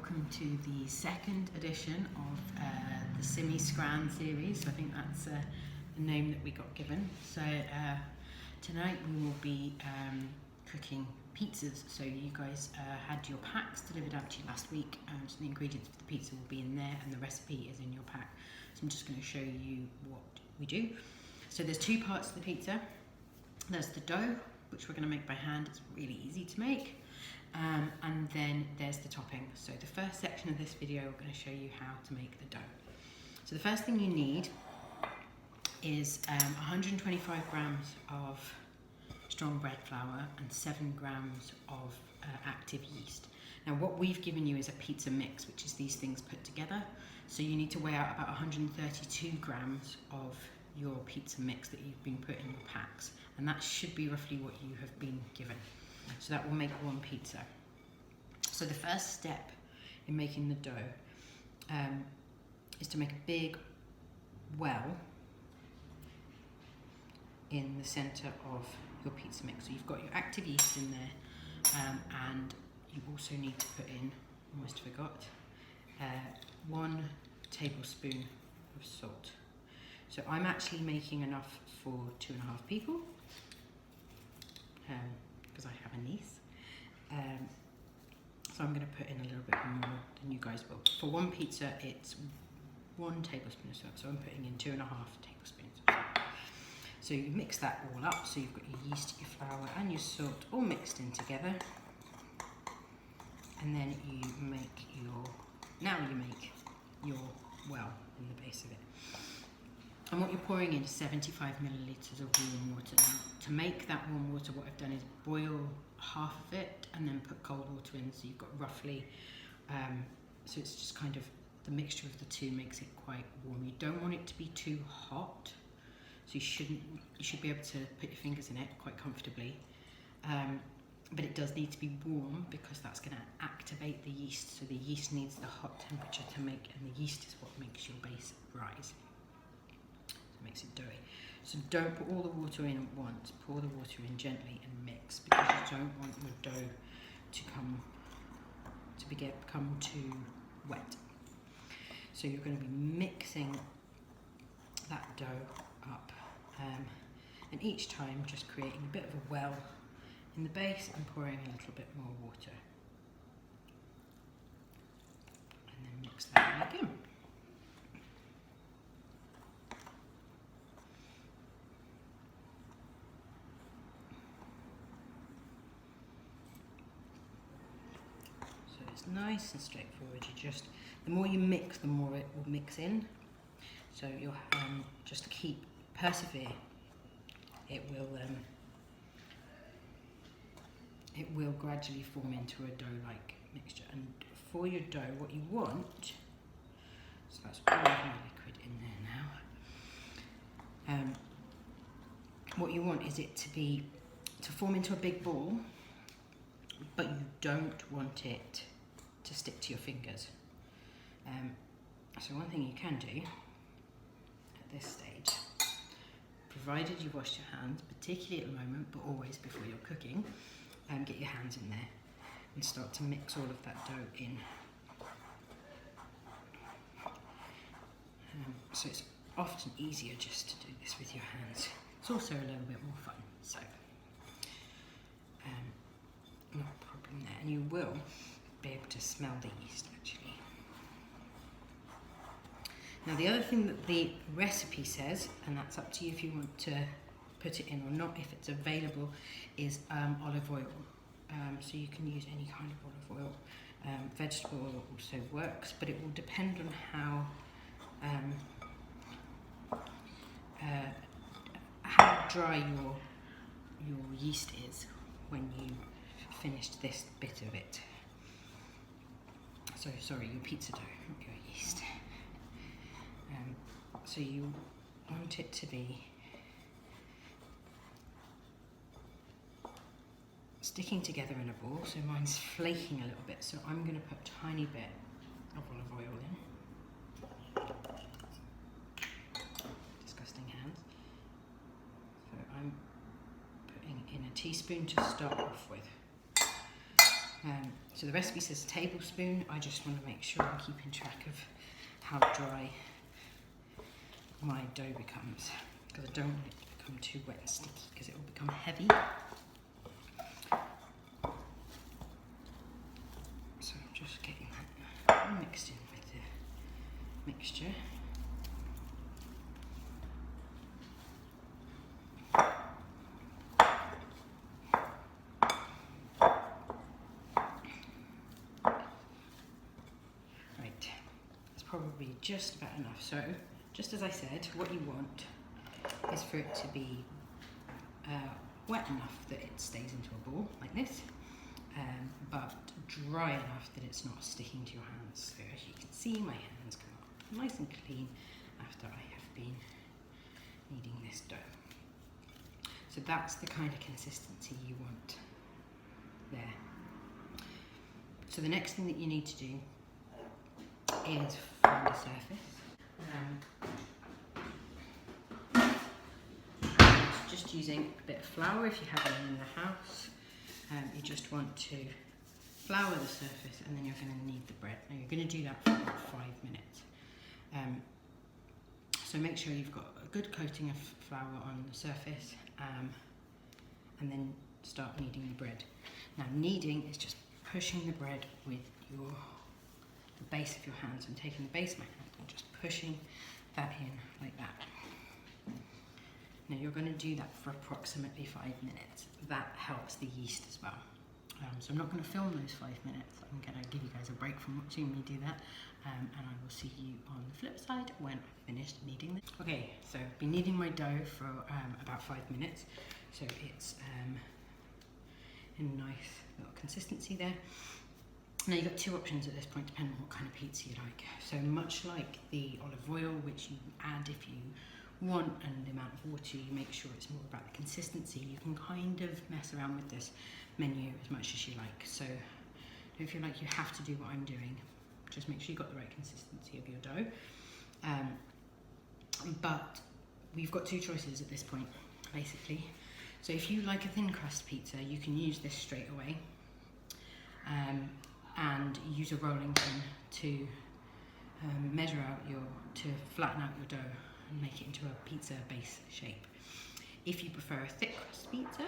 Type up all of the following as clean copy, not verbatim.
welcome to the second edition of the Simi Scran series. So I think that's the name that we got given. So tonight we will be cooking pizzas. So you guys had your packs delivered out to you last week, so the ingredients for the pizza will be in there and the recipe is in your pack. So I'm just going to show you what we do. So there's two parts to the pizza. There's the dough, which we're going to make by hand. It's really easy to make. And then there's the topping. So the first section of this video, we're going to show you how to make the dough. So the first thing you need is 125 grams of strong bread flour and 7 grams of active yeast. Now what we've given you is a pizza mix, which is these things put together. So you need to weigh out about 132 grams of your pizza mix that you've been put in your packs. And that should be roughly what you have been given. So that will make one pizza. So the first step in making the dough is to make a big well in the center of your pizza mix. So you've got your active yeast in there, and you also need to put in, almost forgot, 1 tablespoon of salt. So I'm actually making enough for 2.5 people. Because I have a niece. So I'm going to put in a little bit more than you guys will. For one pizza, it's 1 tablespoon of salt, so I'm putting in 2.5 tablespoons of salt. So you mix that all up, so you've got your yeast, your flour and your salt all mixed in together. And then you make your well in the base of it. And what you're pouring in is 75 millilitres of warm water. Now, to make that warm water, what I've done is boil half of it and then put cold water in, so you've got roughly, so it's just kind of, the mixture of the two makes it quite warm. You don't want it to be too hot, so you should be able to put your fingers in it quite comfortably. But it does need to be warm because that's going to activate the yeast. So the yeast needs the hot temperature to make, and the yeast is what makes your base rise. Makes it doughy. So don't put all the water in at once. Pour the water in gently and mix, because you don't want your dough to become too wet. So you're going to be mixing that dough up, and each time just creating a bit of a well in the base and pouring a little bit more water, and then mix that again. Nice and straightforward. The more you mix, the more it will mix in. So you'll just persevere. It will gradually form into a dough-like mixture. And for your dough, what you want, so that's all of my liquid in there now. What you want is it to form into a big ball, but you don't want it to stick to your fingers. So one thing you can do at this stage, provided you've washed your hands, particularly at the moment, but always before you're cooking, get your hands in there and start to mix all of that dough in. So it's often easier just to do this with your hands. It's also a little bit more fun, so no problem there. And you will be able to smell the yeast actually. Now the other thing that the recipe says, and that's up to you if you want to put it in or not, if it's available, is olive oil. So you can use any kind of olive oil. Vegetable oil also works, but it will depend on how dry your yeast is when you finished this bit of it. So sorry, your pizza dough, not your yeast. So you want it to be sticking together in a ball. So mine's flaking a little bit, so I'm going to put a tiny bit of olive oil in. Disgusting hands. So I'm putting in a teaspoon to start off with. So the recipe says tablespoon. I just want to make sure I'm keeping track of how dry my dough becomes, because I don't want it to become too wet and sticky because it will become heavy. So I'm just getting that mixed in with the mixture. Probably just about enough. So just as I said, what you want is for it to be wet enough that it stays into a ball like this, but dry enough that it's not sticking to your hands. So as you can see, my hands come up nice and clean after I have been kneading this dough. So that's the kind of consistency you want there. So the next thing that you need to do is find a surface. Just using a bit of flour if you have any in the house. You just want to flour the surface and then you're going to knead the bread. Now you're going to do that for about 5 minutes. So make sure you've got a good coating of flour on the surface and then start kneading the bread. Now kneading is just pushing the bread with the base of your hands. I'm taking the base of my hand and just pushing that in like that. Now you're going to do that for approximately 5 minutes. That helps the yeast as well. So I'm not going to film those 5 minutes. I'm going to give you guys a break from watching me do that, and I will see you on the flip side when I've finished kneading this. Okay, so I've been kneading my dough for about 5 minutes, so it's in a nice little consistency there. Now you've got two options at this point, depending on what kind of pizza you like. So much like the olive oil, which you add if you want, and the amount of water, you make sure it's more about the consistency. You can kind of mess around with this menu as much as you like. So don't feel like you have to do what I'm doing. Just make sure you've got the right consistency of your dough. But we've got two choices at this point, basically. So if you like a thin crust pizza, you can use this straight away. And use a rolling pin to measure out to flatten out your dough and make it into a pizza base shape. If you prefer a thick crust pizza,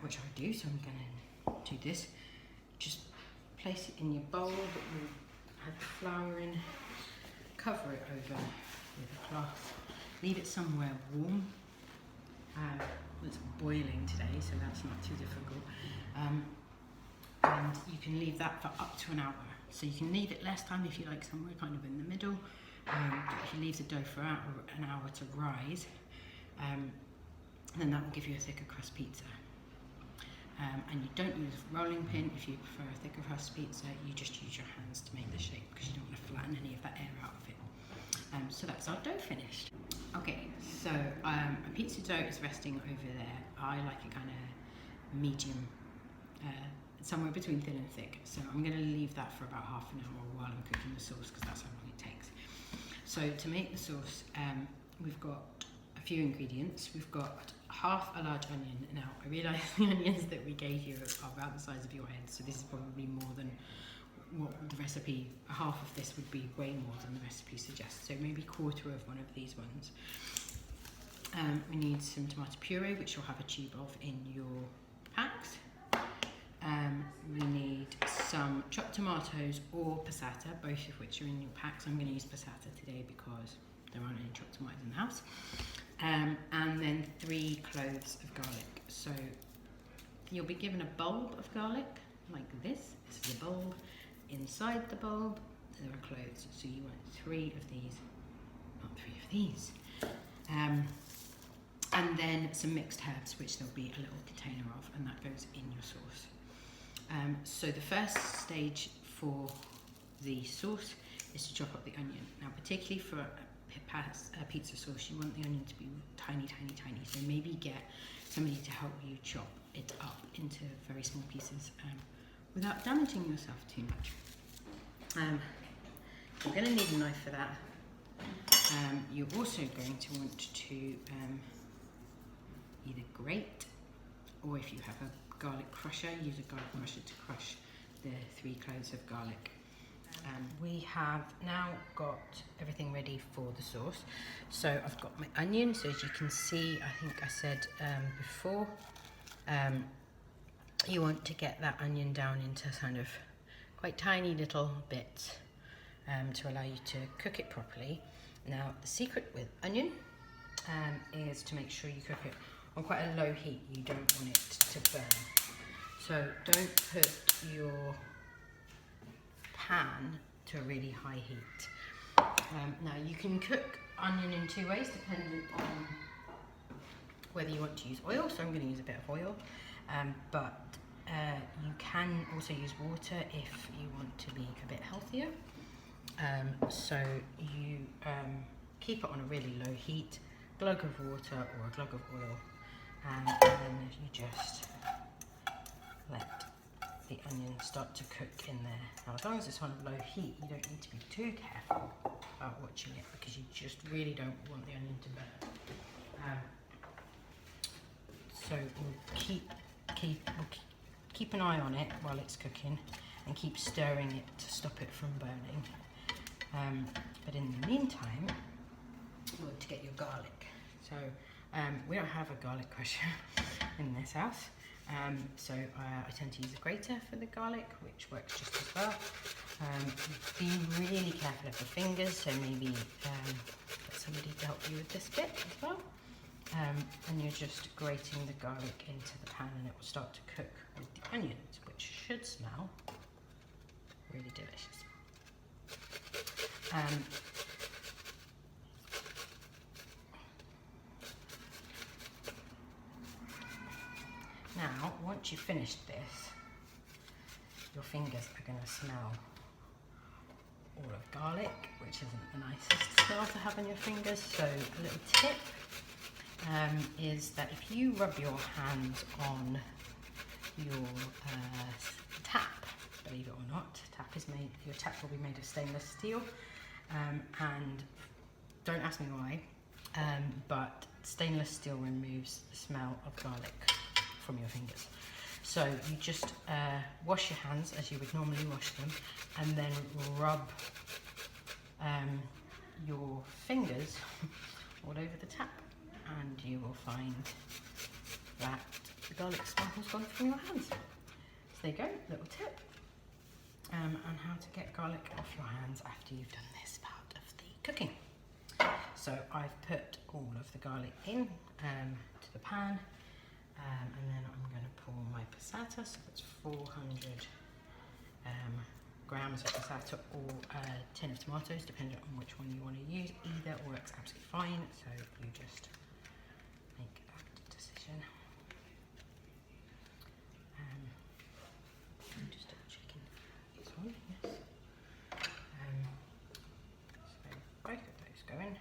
which I do, so I'm going to do this, just place it in your bowl that you had the flour in, cover it over with a cloth, leave it somewhere warm. It's boiling today, so that's not too difficult. And you can leave that for up to an hour. So you can leave it less time if you like, somewhere kind of in the middle. If you leave the dough for an hour to rise, then that will give you a thicker crust pizza. And you don't use a rolling pin. If you prefer a thicker crust pizza, you just use your hands to make the shape because you don't want to flatten any of that air out of it. So that's our dough finished. Okay, so a pizza dough is resting over there. I like it kind of medium, somewhere between thin and thick. So I'm going to leave that for about half an hour while I'm cooking the sauce, because that's how long it takes. So to make the sauce, we've got a few ingredients. We've got half a large onion. Now I realise the onions that we gave you are about the size of your head, so this is probably more than what the recipe, half of this would be way more than the recipe suggests, so maybe a quarter of one of these ones. We need some tomato puree, which you'll have a tube of in your packs. We need some chopped tomatoes or passata, both of which are in your packs. I'm going to use passata today because there aren't any chopped tomatoes in the house. And then 3 cloves of garlic. So you'll be given a bulb of garlic like this. This is a bulb. Inside the bulb there are cloves, so you want 3 of these, not 3 of these. And then some mixed herbs, which there'll be a little container of, and that goes in your sauce. So the first stage for the sauce is to chop up the onion. Now, particularly for a pizza sauce, you want the onion to be tiny, tiny, tiny. So maybe get somebody to help you chop it up into very small pieces without damaging yourself too much. You're going to need a knife for that. You're also going to want to either grate, or if you have a garlic crusher. Use a garlic crusher to crush the 3 cloves of garlic. We have now got everything ready for the sauce. So I've got my onion. So as you can see, I think I said before, you want to get that onion down into kind of quite tiny little bits to allow you to cook it properly. Now the secret with onion is to make sure you cook it on quite a low heat. You don't want it to burn. So don't put your pan to a really high heat. Now you can cook onion in 2 ways depending on whether you want to use oil. So I'm going to use a bit of oil, but you can also use water if you want to be a bit healthier. So you keep it on a really low heat, glug of water or a glug of oil, and then you just let the onion start to cook in there. Now as long as it's on a low heat, you don't need to be too careful about watching it, because you just really don't want the onion to burn. So we'll keep an eye on it while it's cooking, and keep stirring it to stop it from burning. But in the meantime, you want to get your garlic. So we don't have a garlic crusher in this house. So I tend to use a grater for the garlic, which works just as well. Be really careful of the fingers, so maybe get somebody to help you with this bit as well. And you're just grating the garlic into the pan, and it will start to cook with the onions, which should smell really delicious. Now, once you've finished this, your fingers are going to smell all of garlic, which isn't the nicest smell to have on your fingers. So a little tip is that if you rub your hands on your tap, believe it or not, your tap will be made of stainless steel, and don't ask me why, but stainless steel removes the smell of garlic from your fingers. So you just wash your hands as you would normally wash them, and then rub your fingers all over the tap, and you will find that the garlic smell has gone from your hands. So there you go, little tip on how to get garlic off your hands after you've done this part of the cooking. So I've put all of the garlic in to the pan, and then I'm going to pour my passata, so that's 400 grams of passata, or a tin of tomatoes, depending on which one you want to use. Either works absolutely fine, so you just make that decision. I'm just double checking this one, yes. So both of those go in, and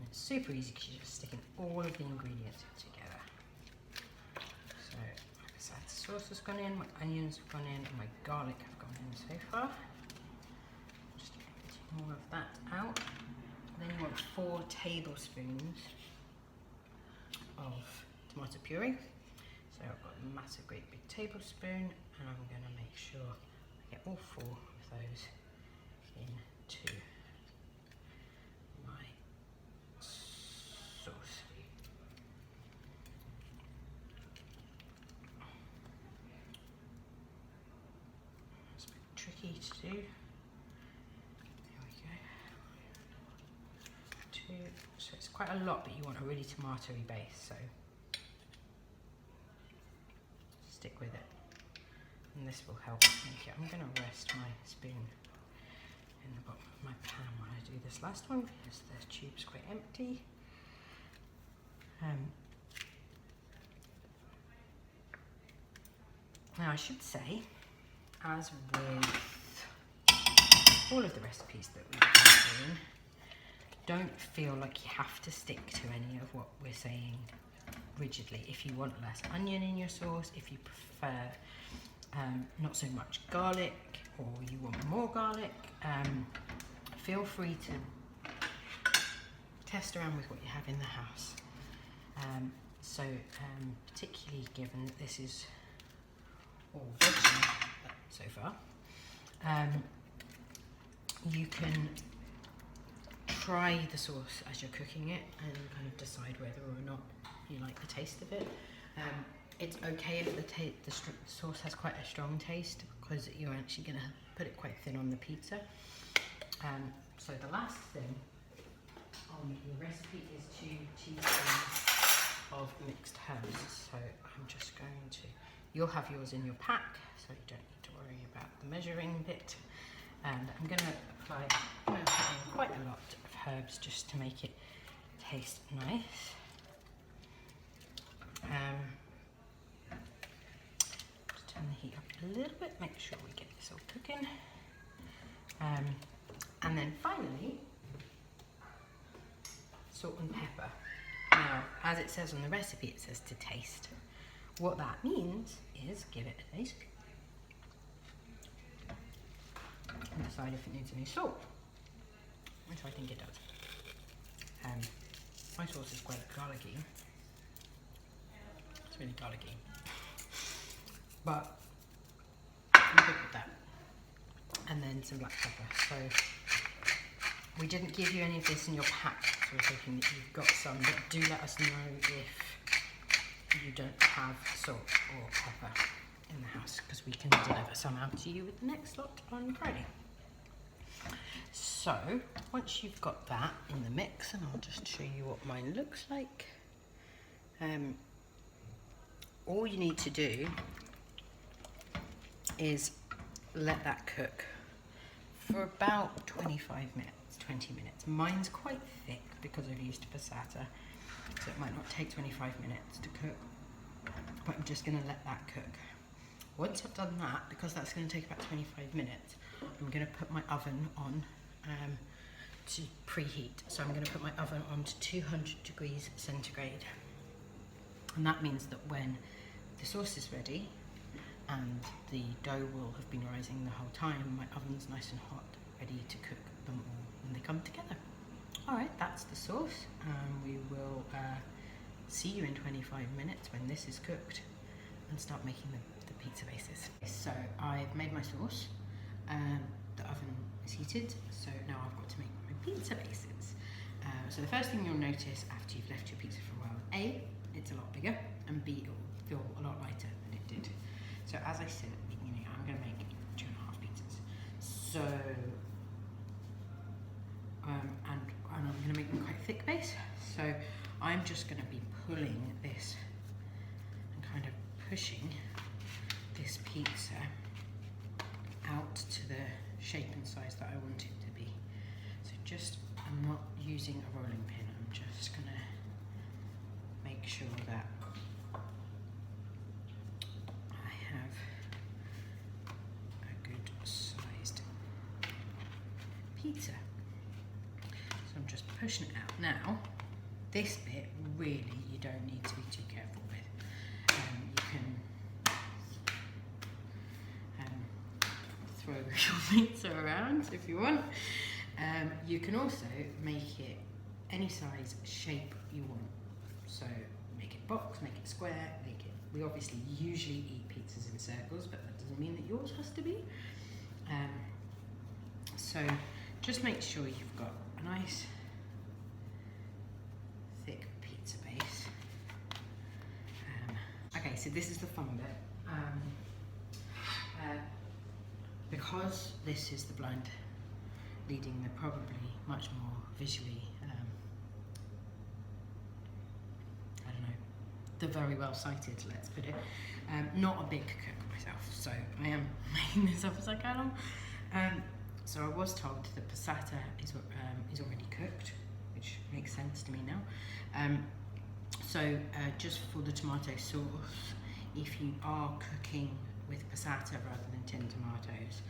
it's super easy because you're just sticking all of the ingredients in together. So my passata sauce has gone in, my onions have gone in, and my garlic have gone in so far. Just empty all of that out. Then you want 4 tablespoons of tomato puree. So I've got a massive, great big tablespoon, and I'm going to make sure I get all 4 of those into my sauce. It's a bit tricky to do. There we go. 2. So it's quite a lot, but you want a really tomatoey base, so stick with it, and this will help make it. I'm going to rest my spoon in the bottom of my pan while I do this last one, because the tube's quite empty. Now I should say, as with all of the recipes that we've been doing, don't feel like you have to stick to any of what we're saying rigidly. If you want less onion in your sauce, if you prefer not so much garlic, or you want more garlic, feel free to test around with what you have in the house. So particularly given that this is all veggie so far, you can try the sauce as you're cooking it and kind of decide whether or not you like the taste of it. It's okay if the sauce has quite a strong taste, because you're actually going to put it quite thin on the pizza. So the last thing on the recipe is 2 teaspoons of mixed herbs. So I'm just going to, you'll have yours in your pack, so you don't need to worry about the measuring bit. And I'm going to put in quite a lot of herbs just to make it taste nice. Just turn the heat up a little bit, make sure we get this all cooking. And then finally, salt and pepper. Now, as it says on the recipe, it says to taste. What that means is give it a taste and decide if it needs any salt, which I think it does. My sauce is quite garlicky. It's really garlicky, but I'm good with that. And then some black pepper. So we didn't give you any of this in your pack, so we're hoping that you've got some, but do let us know if you don't have salt or pepper in the house, because we can deliver some out to you with the next lot on Friday. So once you've got that in the mix, and I'll just show you what mine looks like, all you need to do is let that cook for about 25 minutes, 20 minutes. Mine's quite thick because I've used passata, so it might not take 25 minutes to cook, but I'm just going to let that cook. Once I've done that, because that's going to take about 25 minutes, I'm going to put my oven on to preheat. So I'm going to put my oven on to 200 degrees centigrade. And that means that when the sauce is ready, and the dough will have been rising the whole time, my oven's nice and hot, ready to cook them all when they come together. Alright, that's the sauce. We will see you in 25 minutes when this is cooked and start making the pizza bases. So I've made my sauce, the oven is heated, so now I've got to make my pizza bases. So the first thing you'll notice after you've left your pizza for a while, A, it's a lot bigger, and B, it will feel a lot lighter than it did. So as I said at the beginning, I'm going to make 2.5 pizzas. So, and I'm going to make them quite thick base. So I'm just going to be pulling this and kind of pushing this pizza out to the shape and size that I want it to be. So just, I'm not using a rolling pin. I'm just going to make sure that pizza. So I'm just pushing it out. Now, this bit really you don't need to be too careful with. You can throw your pizza around if you want. You can also make it any size, shape you want. So make it box, make it square, make it. We obviously usually eat pizzas in circles, but that doesn't mean that yours has to be. So just make sure you've got a nice thick pizza base. Okay, so this is the fun bit. Because this is the blind leading, they're probably much more visually, I don't know, they're very well sighted, let's put it. Not a big cook myself, so I am making this up as I can. So I was told that passata is already cooked, which makes sense to me now. So just for the tomato sauce, if you are cooking with passata rather than tinned tomatoes,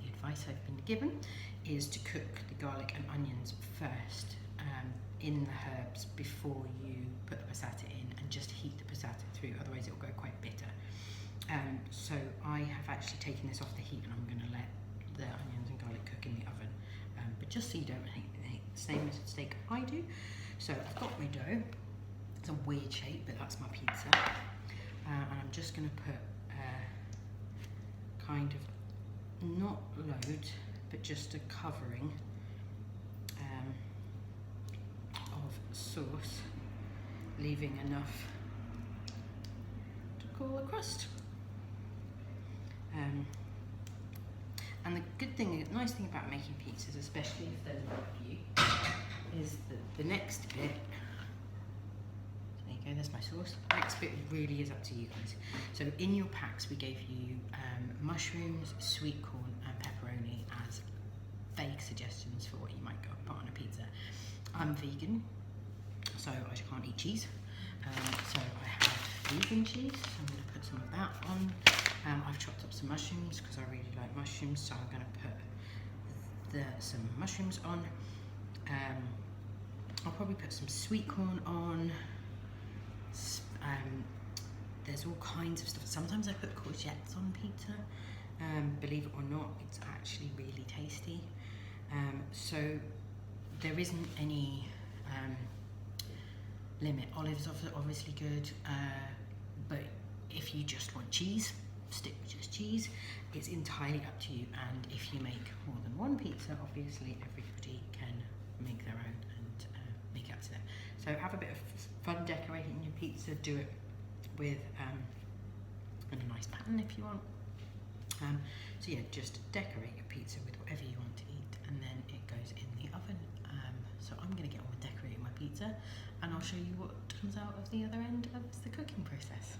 the advice I've been given is to cook the garlic and onions first in the herbs before you put the passata in, and just heat the passata through, otherwise it will go quite bitter. So I have actually taken this off the heat, and I'm going to let the onions and garlic cook in the oven, but just so you don't make the same mistake I do. So I've got my dough, It's a weird shape, but that's my pizza. And I'm just going to put kind of, not loads, but just a covering of sauce, leaving enough to cool the crust. And the good thing, the nice thing about making pizzas, especially if there's a lot of you, is that the next bit, there you go, there's my sauce. The next bit really is up to you guys. So in your packs we gave you mushrooms, sweet corn and pepperoni as vague suggestions for what you might go put on a pizza. I'm vegan, so I can't eat cheese. So I have vegan cheese, so I'm going to put some of that on. I've chopped up some mushrooms because I really like mushrooms, so I'm going to put some mushrooms on. I'll probably put some sweet corn on. There's all kinds of stuff. Sometimes I put courgettes on pizza. Believe it or not, it's actually really tasty. So there isn't any limit. Olives are obviously good, but if you just want cheese, stick with just cheese. It's entirely up to you, and if you make more than one pizza, obviously everybody can make their own and make it up to them. So have a bit of fun decorating your pizza. Do it with in a nice pattern if you want. So yeah, just decorate your pizza with whatever you want to eat, and then it goes in the oven. So I'm going to get on with decorating my pizza, and I'll show you what comes out of the other end of the cooking process.